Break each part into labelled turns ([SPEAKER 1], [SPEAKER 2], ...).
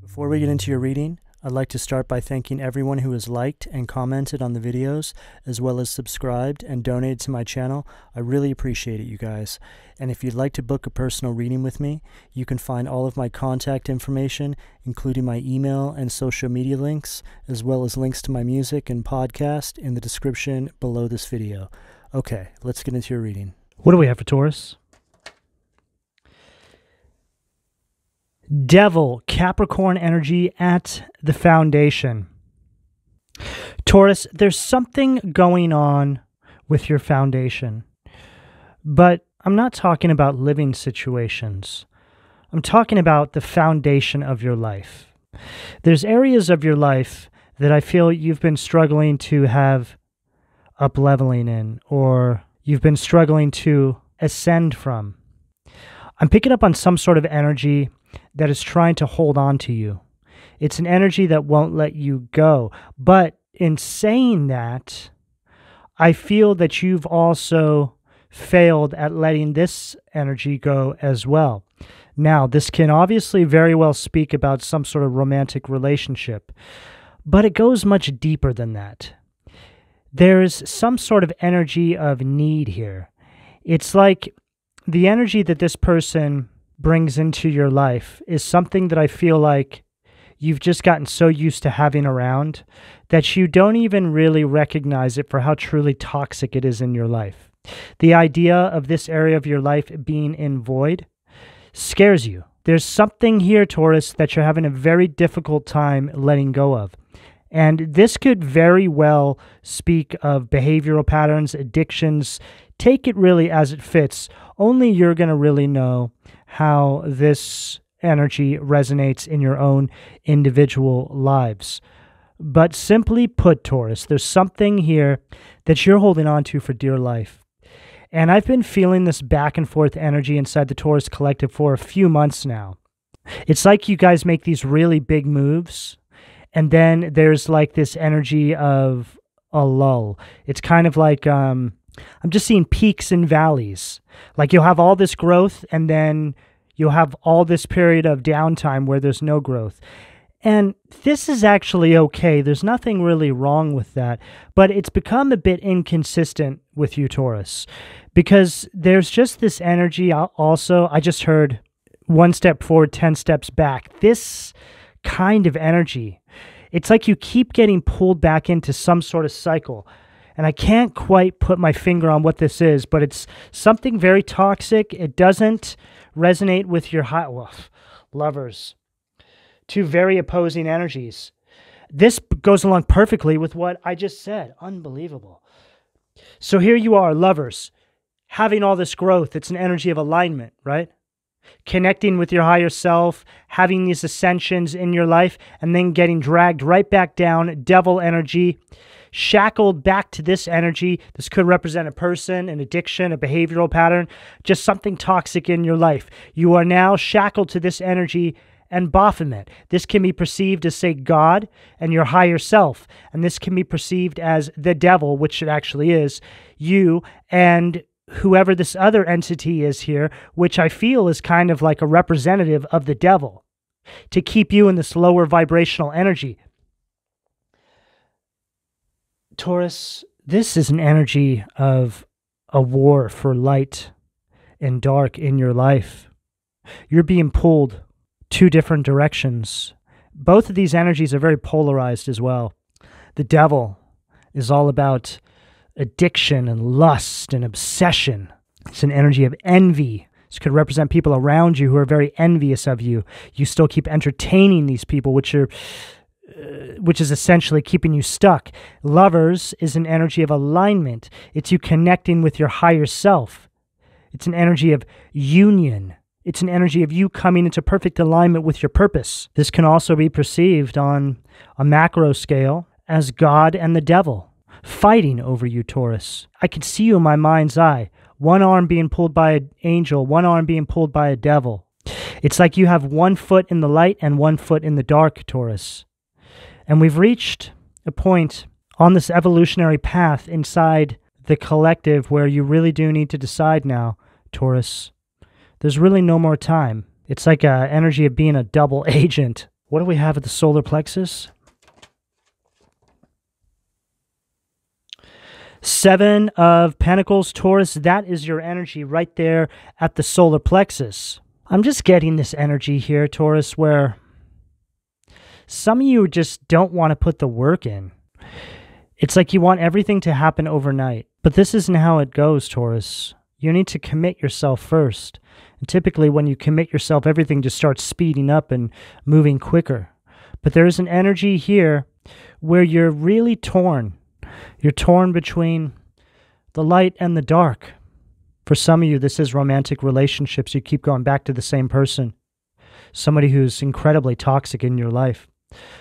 [SPEAKER 1] Before we get into your reading, I'd like to start by thanking everyone who has liked and commented on the videos, as well as subscribed and donated to my channel. I really appreciate it, you guys. And if you'd like to book a personal reading with me, you can find all of my contact information, including my email and social media links, as well as links to my music and podcast in the description below this video. Okay, let's get into your reading.
[SPEAKER 2] What do we have for Taurus? Devil, Capricorn energy at the foundation. Taurus, there's something going on with your foundation. But I'm not talking about living situations. I'm talking about the foundation of your life. There's areas of your life that I feel you've been struggling to have up-leveling in, or you've been struggling to ascend from. I'm picking up on some sort of energy that is trying to hold on to you. It's an energy that won't let you go. But in saying that, I feel that you've also failed at letting this energy go as well. Now, this can obviously very well speak about some sort of romantic relationship, but it goes much deeper than that. There's some sort of energy of need here. It's like the energy that this person brings into your life is something that I feel like you've just gotten so used to having around that you don't even really recognize it for how truly toxic it is in your life. The idea of this area of your life being in void scares you. There's something here, Taurus, that you're having a very difficult time letting go of. And this could very well speak of behavioral patterns, addictions. Take it really as it fits. Only you're going to really know how this energy resonates in your own individual lives. But simply put, Taurus, there's something here that you're holding on to for dear life. And I've been feeling this back and forth energy inside the Taurus collective for a few months now. It's like you guys make these really big moves, and then there's like this energy of a lull. It's kind of like I'm just seeing peaks and valleys. Like you'll have all this growth, and then you'll have all this period of downtime where there's no growth. And this is actually okay. There's nothing really wrong with that. But it's become a bit inconsistent with you, Taurus, because there's just this energy also. I just heard 1 step forward, 10 steps back. This kind of energy. It's like you keep getting pulled back into some sort of cycle. And I can't quite put my finger on what this is, but it's something very toxic. It doesn't resonate with your lovers. Two very opposing energies. This goes along perfectly with what I just said. Unbelievable. So here you are, lovers, having all this growth. It's an energy of alignment, right? Connecting with your higher self, having these ascensions in your life, and then getting dragged right back down, devil energy, shackled back to this energy. This could represent a person, an addiction, a behavioral pattern, just something toxic in your life. You are now shackled to this energy and Baphomet. This can be perceived as, say, God and your higher self, and this can be perceived as the devil, which it actually is, you and whoever this other entity is here, which I feel is kind of like a representative of the devil, to keep you in this lower vibrational energy. Taurus, this is an energy of a war for light and dark in your life. You're being pulled 2 different directions. Both of these energies are very polarized as well. The devil is all about addiction and lust and obsession. It's an energy of envy. This could represent people around you who are very envious of you. You still keep entertaining these people, which is essentially keeping you stuck. Lovers is an energy of alignment. It's you connecting with your higher self. It's an energy of union. It's an energy of you coming into perfect alignment with your purpose. This can also be perceived on a macro scale as God and the devil fighting over you, Taurus. I can see you in my mind's eye. One arm being pulled by an angel, one arm being pulled by a devil. It's like you have 1 foot in the light and 1 foot in the dark, Taurus. And we've reached a point on this evolutionary path inside the collective where you really do need to decide now, Taurus. There's really no more time. It's like an energy of being a double agent. What do we have at the solar plexus? 7 of Pentacles, Taurus. That is your energy right there at the solar plexus. I'm just getting this energy here, Taurus, where some of you just don't want to put the work in. It's like you want everything to happen overnight. But this isn't how it goes, Taurus. You need to commit yourself first. And typically when you commit yourself, everything just starts speeding up and moving quicker. But there's an energy here where you're really torn. You're torn between the light and the dark. For some of you, this is romantic relationships. You keep going back to the same person. Somebody who's incredibly toxic in your life.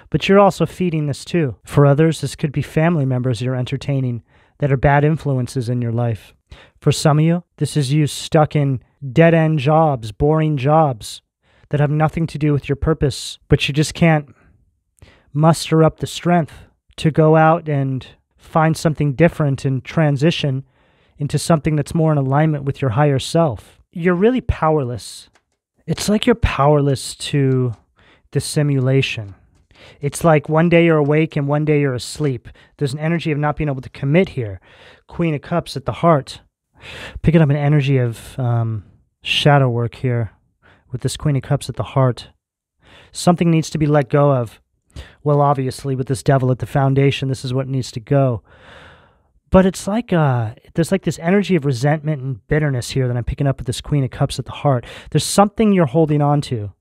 [SPEAKER 2] But you're also feeding this too. For others, this could be family members you're entertaining that are bad influences in your life. For some of you, this is you stuck in dead-end jobs, boring jobs that have nothing to do with your purpose, but you just can't muster up the strength to go out and find something different and transition into something that's more in alignment with your higher self. You're really powerless. It's like you're powerless to the simulation. It's like one day you're awake and one day you're asleep. There's an energy of not being able to commit here. Queen of Cups at the heart. Picking up an energy of shadow work here with this Queen of Cups at the heart. Something needs to be let go of. Well, obviously, with this Devil at the foundation, this is what needs to go. But it's like there's like this energy of resentment and bitterness here that I'm picking up with this Queen of Cups at the heart. There's something you're holding on to.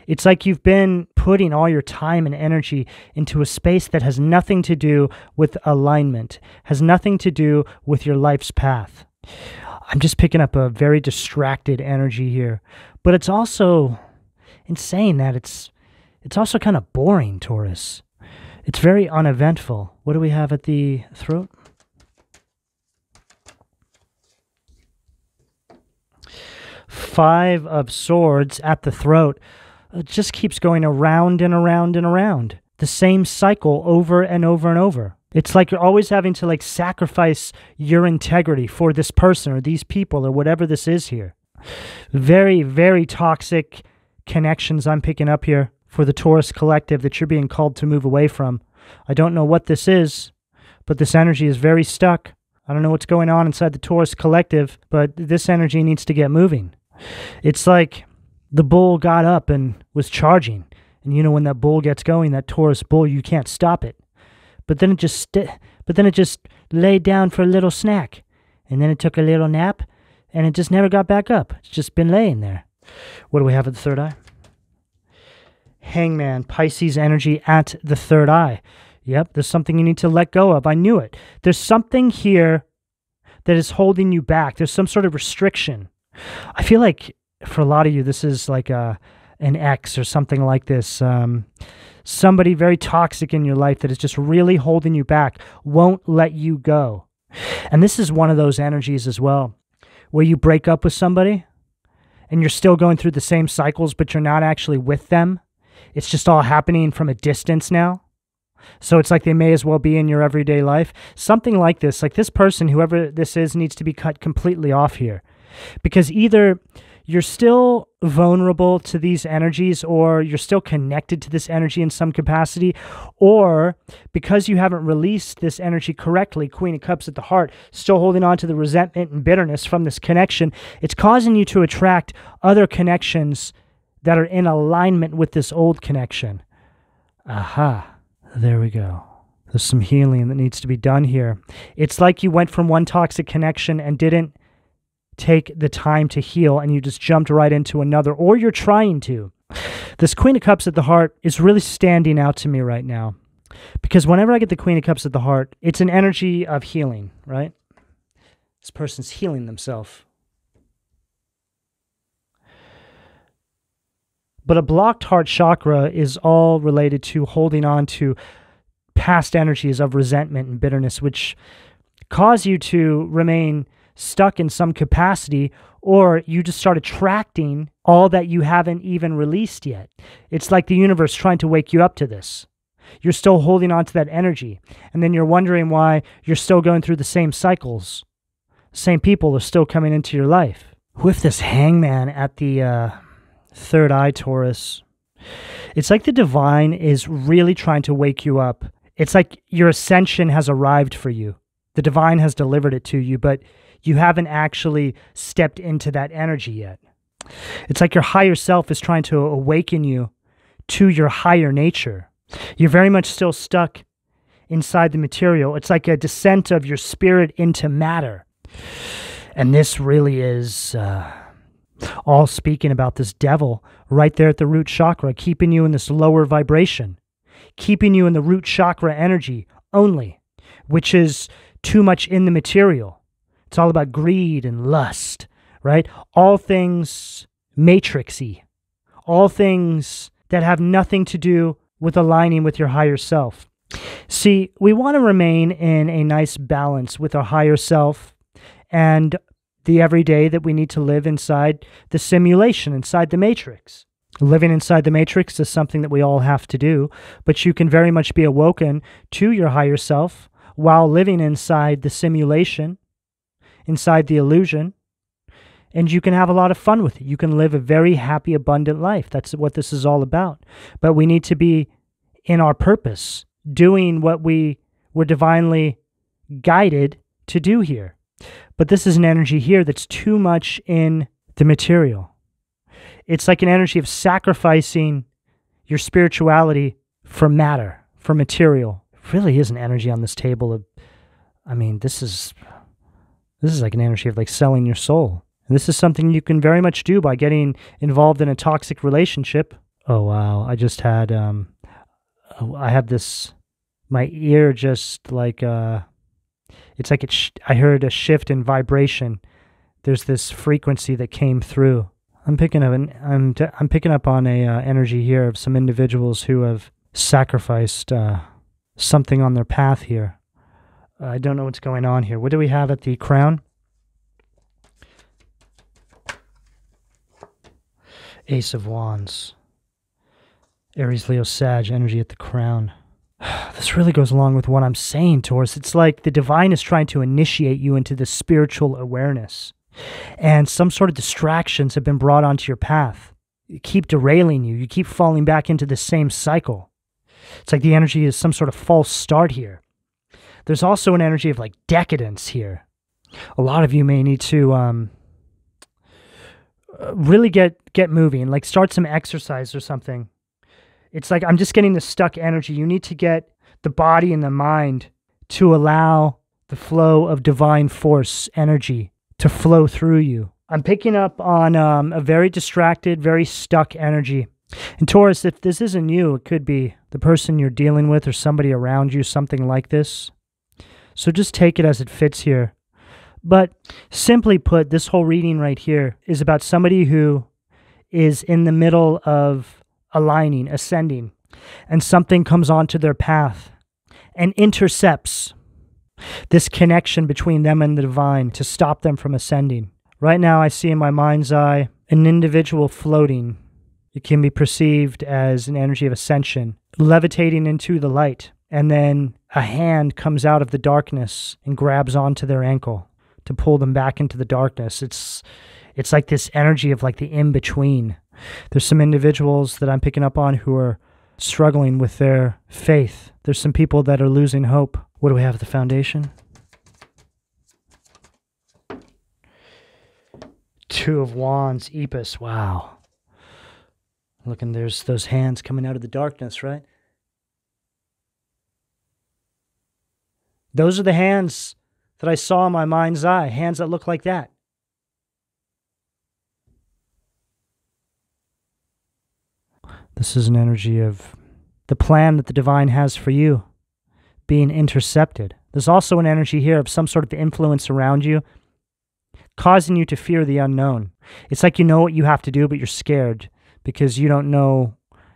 [SPEAKER 2] It's like you've been putting all your time and energy into a space that has nothing to do with alignment, has nothing to do with your life's path. I'm just picking up a very distracted energy here. But it's also, in saying that, it's also kind of boring, Taurus. It's very uneventful. What do we have at the throat? Five of Swords at the throat. It just keeps going around and around and around. The same cycle over and over and over. It's like you're always having to like sacrifice your integrity for this person or these people or whatever this is here. Very, very toxic connections I'm picking up here for the Taurus collective that you're being called to move away from. I don't know what this is, but this energy is very stuck. I don't know what's going on inside the Taurus collective, but this energy needs to get moving. It's like the bull got up and was charging. And you know when that bull gets going, that Taurus bull, you can't stop it. But then it just laid down for a little snack. And then it took a little nap, and it just never got back up. It's just been laying there. What do we have at the third eye? Hangman, Pisces energy at the third eye. Yep, there's something you need to let go of. I knew it. There's something here that is holding you back. There's some sort of restriction. I feel like for a lot of you, this is like an ex or something like this. Somebody very toxic in your life that is just really holding you back, won't let you go. And this is one of those energies as well, where you break up with somebody and you're still going through the same cycles, but you're not actually with them. It's just all happening from a distance now. So it's like they may as well be in your everyday life. Something like this, like this person, whoever this is, needs to be cut completely off here. Because either you're still vulnerable to these energies, or you're still connected to this energy in some capacity, or because you haven't released this energy correctly, Queen of Cups at the heart, still holding on to the resentment and bitterness from this connection, it's causing you to attract other connections that are in alignment with this old connection. Aha, there we go. There's some healing that needs to be done here. It's like you went from one toxic connection and didn't take the time to heal, and you just jumped right into another, or you're trying to. This Queen of Cups at the heart is really standing out to me right now, because whenever I get the Queen of Cups at the heart, it's an energy of healing, right? This person's healing themselves. But a blocked heart chakra is all related to holding on to past energies of resentment and bitterness, which cause you to remain stuck in some capacity, or you just start attracting all that you haven't even released yet. It's like the universe trying to wake you up to this. You're still holding on to that energy, and then you're wondering why you're still going through the same cycles. Same people are still coming into your life. With this Hangman at the third eye, Taurus, It's like the divine is really trying to wake you up. It's like your ascension has arrived for you. The divine has delivered it to you, but you haven't actually stepped into that energy yet. It's like your higher self is trying to awaken you to your higher nature. You're very much still stuck inside the material. It's like a descent of your spirit into matter. And this really is all speaking about this devil right there at the root chakra, keeping you in this lower vibration, keeping you in the root chakra energy only, which is too much in the material. It's all about greed and lust, right? All things matrixy, all things that have nothing to do with aligning with your higher self. See, we want to remain in a nice balance with our higher self and the everyday that we need to live inside the simulation, inside the matrix. Living inside the matrix is something that we all have to do, but you can very much be awoken to your higher self while living inside the simulation, inside the illusion, and you can have a lot of fun with it. You can live a very happy, abundant life. That's what this is all about. But we need to be in our purpose, doing what we were divinely guided to do here. But this is an energy here that's too much in the material. It's like an energy of sacrificing your spirituality for matter, for material. It really is an energy on this table of, this is like an energy of like selling your soul. And this is something you can very much do by getting involved in a toxic relationship. Oh, wow. I just had, I have this, my ear just like, it's like I heard a shift in vibration. There's this frequency that came through. I'm picking up on a energy here of some individuals who have sacrificed something on their path here. I don't know what's going on here. What do we have at the crown? Ace of Wands. Aries, Leo, Sag, energy at the crown. This really goes along with what I'm saying, Taurus. It's like the divine is trying to initiate you into this spiritual awareness. And some sort of distractions have been brought onto your path. You keep derailing you. You keep falling back into the same cycle. It's like the energy is some sort of false start here. There's also an energy of like decadence here. A lot of you may need to really get moving, like start some exercise or something. It's like I'm just getting the stuck energy. You need to get the body and the mind to allow the flow of divine force energy to flow through you. I'm picking up on a very distracted, very stuck energy. And Taurus, if this isn't you, it could be the person you're dealing with or somebody around you, something like this. So just take it as it fits here. But simply put, this whole reading right here is about somebody who is in the middle of aligning, ascending, and something comes onto their path and intercepts this connection between them and the divine to stop them from ascending. Right now, I see in my mind's eye an individual floating. It can be perceived as an energy of ascension, levitating into the light, and then a hand comes out of the darkness and grabs onto their ankle to pull them back into the darkness. It's like this energy of like the in-between. There's some individuals that I'm picking up on who are struggling with their faith. There's some people that are losing hope. What do we have at the foundation? Two of Wands, Epis. Wow. Look, and there's those hands coming out of the darkness, right? Those are the hands that I saw in my mind's eye, hands that look like that. This is an energy of the plan that the divine has for you being intercepted. There's also an energy here of some sort of influence around you, causing you to fear the unknown. It's like you know what you have to do, but you're scared because you don't know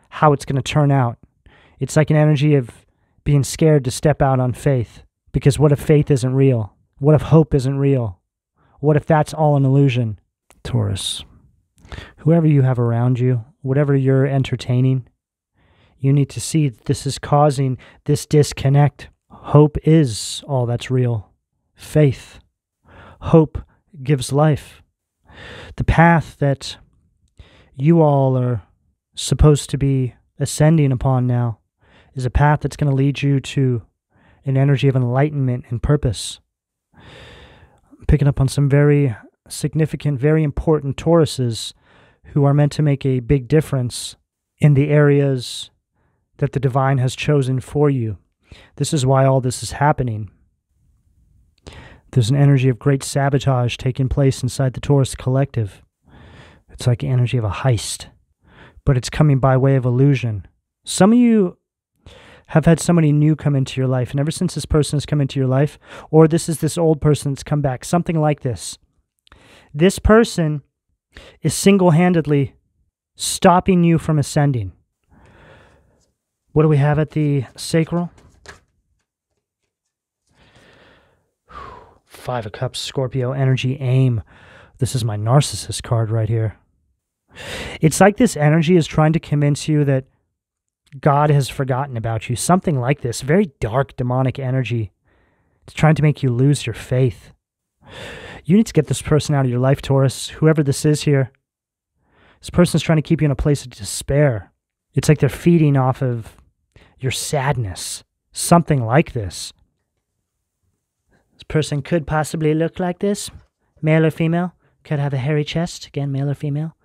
[SPEAKER 2] how it's going to turn out. It's like an energy of being scared to step out on faith, because what if faith isn't real? What if hope isn't real? What if that's all an illusion? Taurus, whoever you have around you, whatever you're entertaining, you need to see that this is causing this disconnect. Hope is all that's real. Faith. Hope gives life. The path that you all are supposed to be ascending upon now is a path that's going to lead you to an energy of enlightenment and purpose. I'm picking up on some very significant, very important Tauruses who are meant to make a big difference in the areas that the divine has chosen for you. This is why all this is happening. There's an energy of great sabotage taking place inside the Taurus collective. It's like the energy of a heist, but it's coming by way of illusion. Some of you have had somebody new come into your life, and ever since this person has come into your life, or this is this old person that's come back, something like this. This person is single-handedly stopping you from ascending. What do we have at the sacral? Five of Cups, Scorpio energy, aim. This is my narcissist card right here. It's like this energy is trying to convince you that God has forgotten about you. Something like this. Very dark, demonic energy. It's trying to make you lose your faith. You need to get this person out of your life, Taurus. Whoever this is here. This person's trying to keep you in a place of despair. It's like they're feeding off of your sadness. Something like this. This person could possibly look like this. Male or female. Could have a hairy chest. Again, male or female.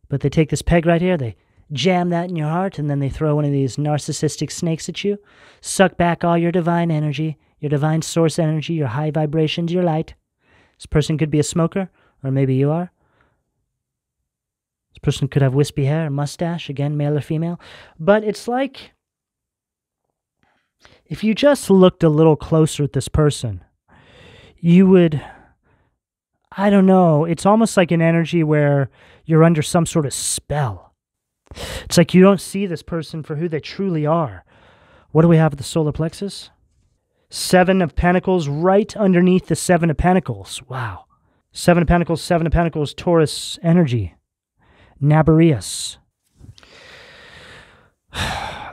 [SPEAKER 2] But they take this peg right here. They jam that in your heart. And then they throw one of these narcissistic snakes at you. Suck back all your divine energy. Your divine source energy. Your high vibrations. Your light. This person could be a smoker. Or maybe you are. This person could have wispy hair. Mustache. Again, male or female. But it's like if you just looked a little closer at this person, you would, I don't know, it's almost like an energy where you're under some sort of spell. It's like you don't see this person for who they truly are. What do we have at the solar plexus? Seven of Pentacles right underneath the Seven of Pentacles. Wow. Seven of Pentacles, Taurus energy. Nabarius.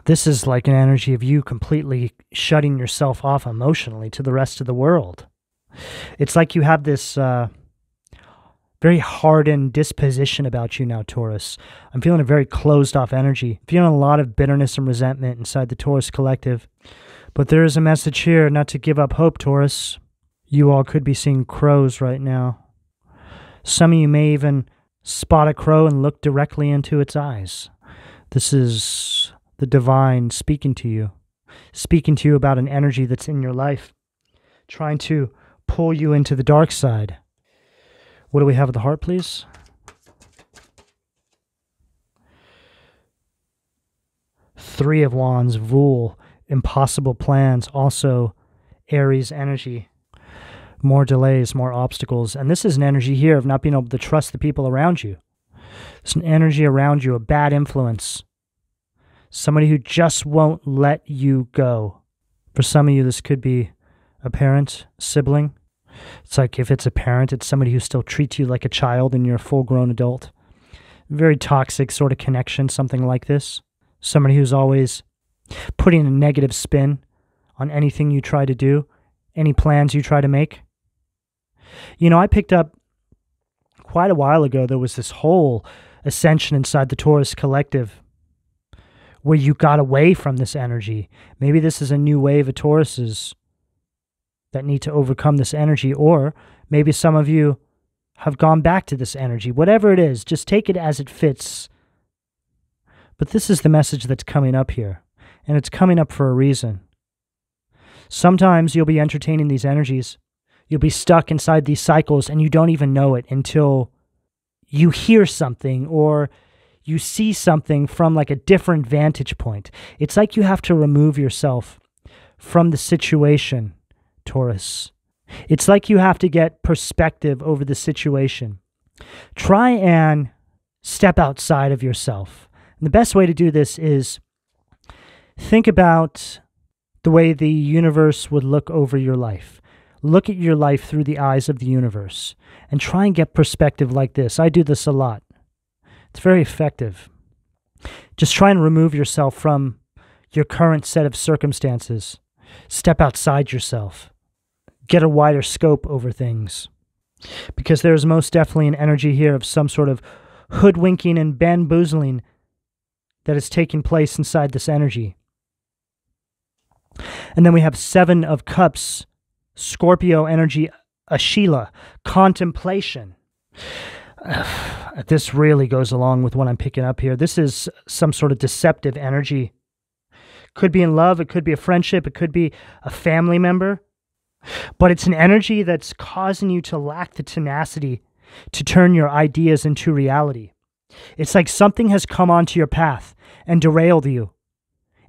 [SPEAKER 2] This is like an energy of you completely shutting yourself off emotionally to the rest of the world. It's like you have this very hardened disposition about you now, Taurus. I'm feeling a very closed-off energy. Feeling a lot of bitterness and resentment inside the Taurus collective. But there is a message here not to give up hope, Taurus. You all could be seeing crows right now. Some of you may even spot a crow and look directly into its eyes. This is the divine speaking to you about an energy that's in your life, trying to pull you into the dark side. What do we have at the heart, please? Three of Wands, Vul, impossible plans, also Aries energy. More delays, more obstacles. And this is an energy here of not being able to trust the people around you. It's an energy around you, a bad influence. Somebody who just won't let you go. For some of you, this could be a parent, sibling. It's like if it's a parent, it's somebody who still treats you like a child and you're a full-grown adult. Very toxic sort of connection, something like this. Somebody who's always putting a negative spin on anything you try to do, any plans you try to make. You know, I picked up quite a while ago, there was this whole ascension inside the Taurus collective where you got away from this energy. Maybe this is a new wave of Tauruses that need to overcome this energy, or maybe some of you have gone back to this energy. Whatever it is, just take it as it fits. But this is the message that's coming up here, and it's coming up for a reason. Sometimes you'll be entertaining these energies. You'll be stuck inside these cycles, and you don't even know it until you hear something or you see something from like a different vantage point. It's like you have to remove yourself from the situation, Taurus. It's like you have to get perspective over the situation. Try and step outside of yourself. And the best way to do this is think about the way the universe would look over your life. Look at your life through the eyes of the universe and try and get perspective like this. I do this a lot. It's very effective. Just try and remove yourself from your current set of circumstances. Step outside yourself. Get a wider scope over things. Because there's most definitely an energy here of some sort of hoodwinking and bamboozling that is taking place inside this energy. And then we have 7 of Cups, Scorpio energy, Ashila, contemplation. This really goes along with what I'm picking up here. This is some sort of deceptive energy. Could be in love, it could be a friendship, it could be a family member. But it's an energy that's causing you to lack the tenacity to turn your ideas into reality. It's like something has come onto your path and derailed you,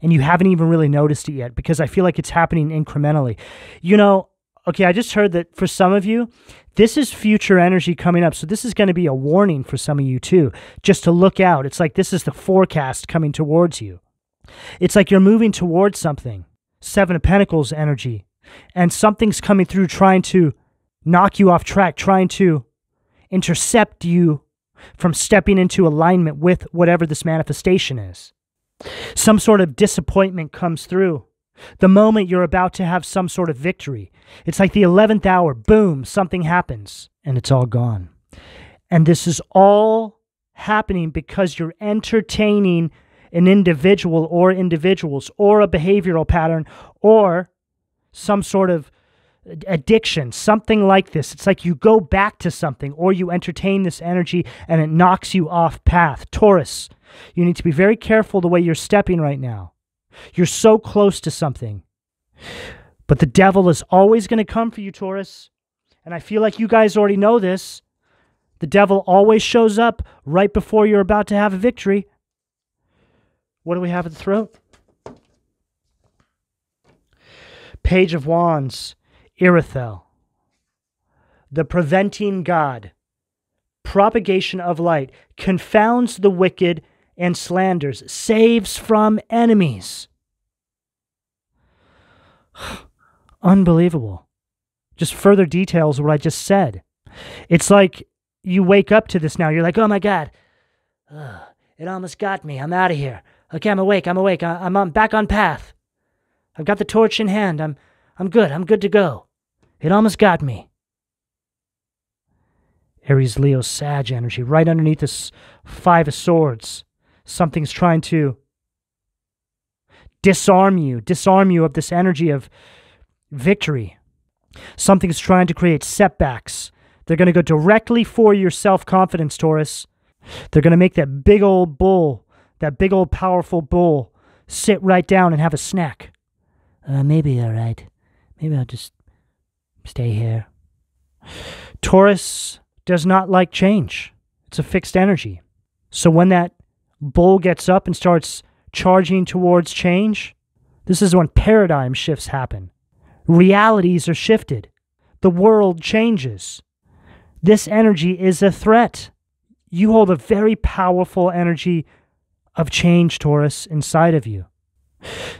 [SPEAKER 2] and you haven't even really noticed it yet, because I feel like it's happening incrementally. You know, okay, I just heard that for some of you, this is future energy coming up. So this is going to be a warning for some of you too, just to look out. It's like this is the forecast coming towards you. It's like you're moving towards something. 7 of Pentacles energy. And something's coming through trying to knock you off track, trying to intercept you from stepping into alignment with whatever this manifestation is. Some sort of disappointment comes through the moment you're about to have some sort of victory. It's like the 11th hour, boom, something happens, and it's all gone. And this is all happening because you're entertaining an individual or individuals or a behavioral pattern or some sort of addiction, something like this. It's like you go back to something or you entertain this energy and it knocks you off path. Taurus, you need to be very careful the way you're stepping right now. You're so close to something. But the devil is always going to come for you, Taurus. And I feel like you guys already know this. The devil always shows up right before you're about to have a victory. What do we have at the throat? Page of Wands, Irithel. The preventing God. Propagation of light. Confounds the wicked and slanders. Saves from enemies. Unbelievable. Just further details what I just said. It's like you wake up to this now. You're like, oh my God. It almost got me. I'm out of here. Okay, I'm awake. I'm back on path. I've got the torch in hand. I'm good. I'm good to go. It almost got me. Aries, Leo, Sag energy. Right underneath this 5 of Swords. Something's trying to disarm you of this energy of victory. Something's trying to create setbacks. They're going to go directly for your self-confidence, Taurus. They're going to make that big old bull, that big old powerful bull, sit right down and have a snack. Maybe all right. Maybe I'll just stay here. Taurus does not like change. It's a fixed energy. So when that bull gets up and starts charging towards change, this is when paradigm shifts happen. Realities are shifted. The world changes. This energy is a threat. You hold a very powerful energy of change, Taurus, inside of you.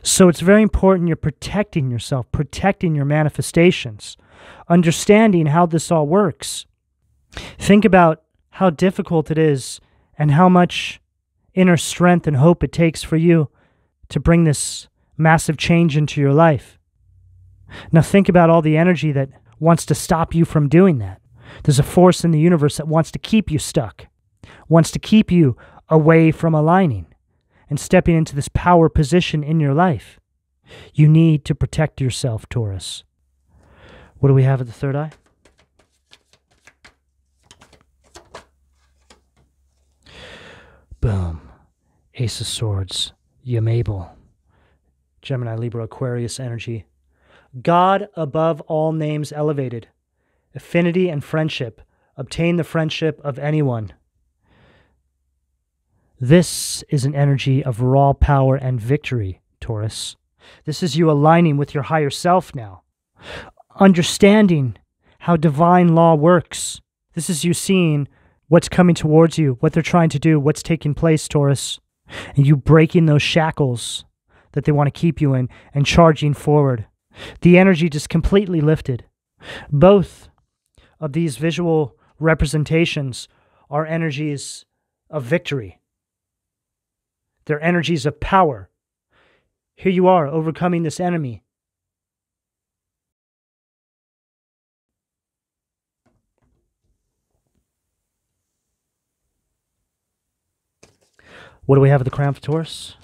[SPEAKER 2] So it's very important you're protecting yourself, protecting your manifestations, understanding how this all works. Think about how difficult it is and how much inner strength and hope it takes for you to bring this massive change into your life. Now think about all the energy that wants to stop you from doing that. There's a force in the universe that wants to keep you stuck, wants to keep you away from aligning and stepping into this power position in your life. You need to protect yourself, Taurus. What do we have at the third eye? Boom. Ace of Swords. Yamable. Gemini, Libra, Aquarius energy. God above all names elevated. Affinity and friendship. Obtain the friendship of anyone. This is an energy of raw power and victory, Taurus. This is you aligning with your higher self now. Understanding how divine law works. This is you seeing what's coming towards you, what they're trying to do, what's taking place, Taurus. And you breaking those shackles that they want to keep you in and charging forward. The energy just completely lifted. Both of these visual representations are energies of victory. They're energies of power. Here you are, overcoming this enemy. What do we have at the crown for Taurus?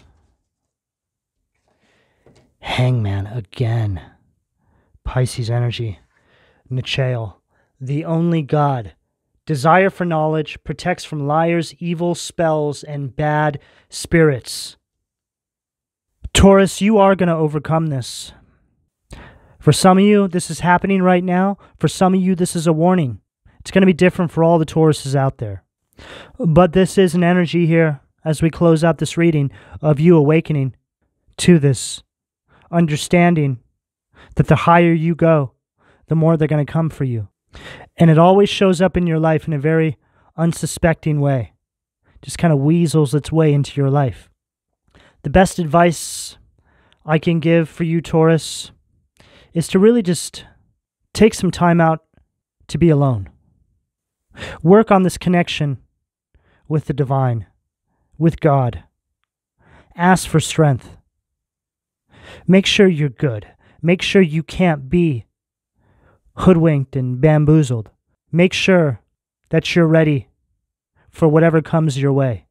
[SPEAKER 2] Hangman again. Pisces energy. Nichael, the only god. Desire for knowledge, protects from liars, evil spells, and bad spirits. Taurus, you are going to overcome this. For some of you, this is happening right now. For some of you, this is a warning. It's going to be different for all the Tauruses out there. But this is an energy here, as we close out this reading, of you awakening to this understanding that the higher you go, the more they're going to come for you. And it always shows up in your life in a very unsuspecting way. Just kind of weasels its way into your life. The best advice I can give for you, Taurus, is to really just take some time out to be alone. Work on this connection with the divine, with God. Ask for strength. Make sure you're good. Make sure you can't be hoodwinked and bamboozled. Make sure that you're ready for whatever comes your way,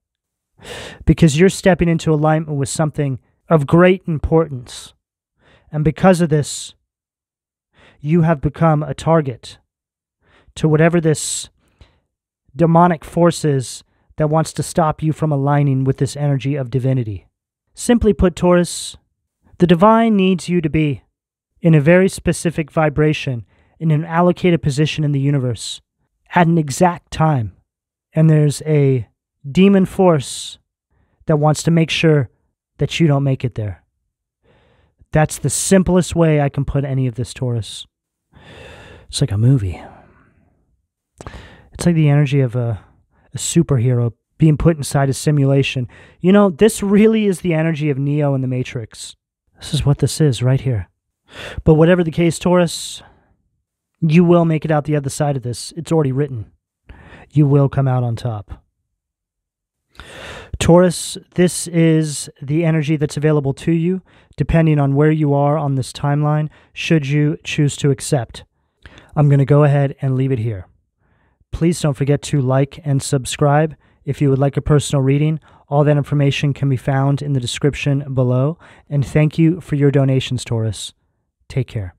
[SPEAKER 2] because you're stepping into alignment with something of great importance. And because of this, you have become a target to whatever this demonic force is that wants to stop you from aligning with this energy of divinity. Simply put, Taurus, the divine needs you to be in a very specific vibration, in an allocated position in the universe, at an exact time. And there's a demon force that wants to make sure that you don't make it there. That's the simplest way I can put any of this, Taurus. It's like a movie. It's like the energy of a superhero being put inside a simulation. You know, this really is the energy of Neo in the Matrix. This is what this is right here. But whatever the case, Taurus, you will make it out the other side of this. It's already written. You will come out on top. Taurus, this is the energy that's available to you, depending on where you are on this timeline, should you choose to accept. I'm going to go ahead and leave it here. Please don't forget to like and subscribe. If you would like a personal reading, all that information can be found in the description below. And thank you for your donations, Taurus. Take care.